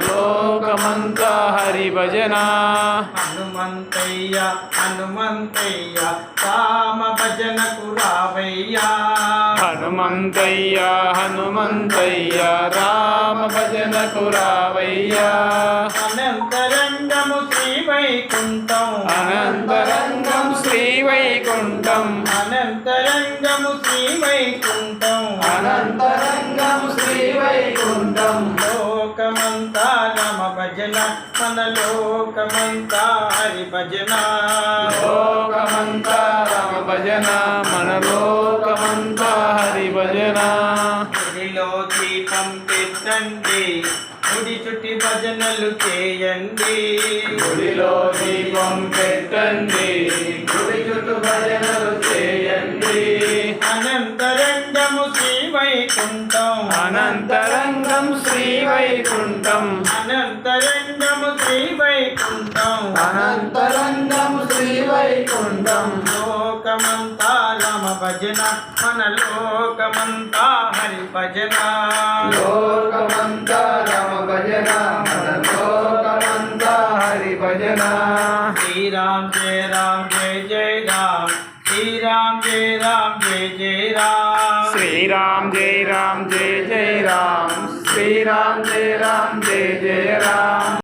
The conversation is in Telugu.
లోకమంతా హరి భజన. హనుమంతయ్య హనుమంతయ్య రామ భజనకు రావయ్యా. హనుమంతయ్య హనుమంతయ్య రామ భజనకు రావయ్యా. అనంతరంగము శ్రీ వైకుంఠం అనంతరంగం శ్రీ వైకుంఠం అనంతరంగము శ్రీ వైకుంఠం అనంతరంగం శ్రీ వైకుంఠం. లోకమంతా రామ భజన మన లోకమంతా హరి భజన. లోకమంతా రామ భజన మన లోకమంతా హరి భజన. గుడిలో దీపం పెట్టండి గుడి చుట్టి భజనలు చేయండి. గుడిలో దీపం పెట్టండి గుడి చుట్టూ భజనలు చేయండి. అనంతరంగము శ్రీ వైకుంఠం అనంతరంగం శ్రీ వైకుంఠం అనంతరంగము శ్రీ వైకుంఠం అనంతరంగం శ్రీ వైకుంఠం. లోకమంతా రామ భజన మన లోకమంతా హరి భజన. లోకమంతా రామ భజన మన లోకమంతా హరి భజన. శ్రీరామ్ జయ రామ్ జయ జయ రామ్ శ్రీరామ్ జయ రామ్ జయ జయ రామ్. శ్రీరామ్ జయ రామ్ జయ జయ రామ్ శ్రీరామ్ జయ రామ్ జయ జయ రామ్.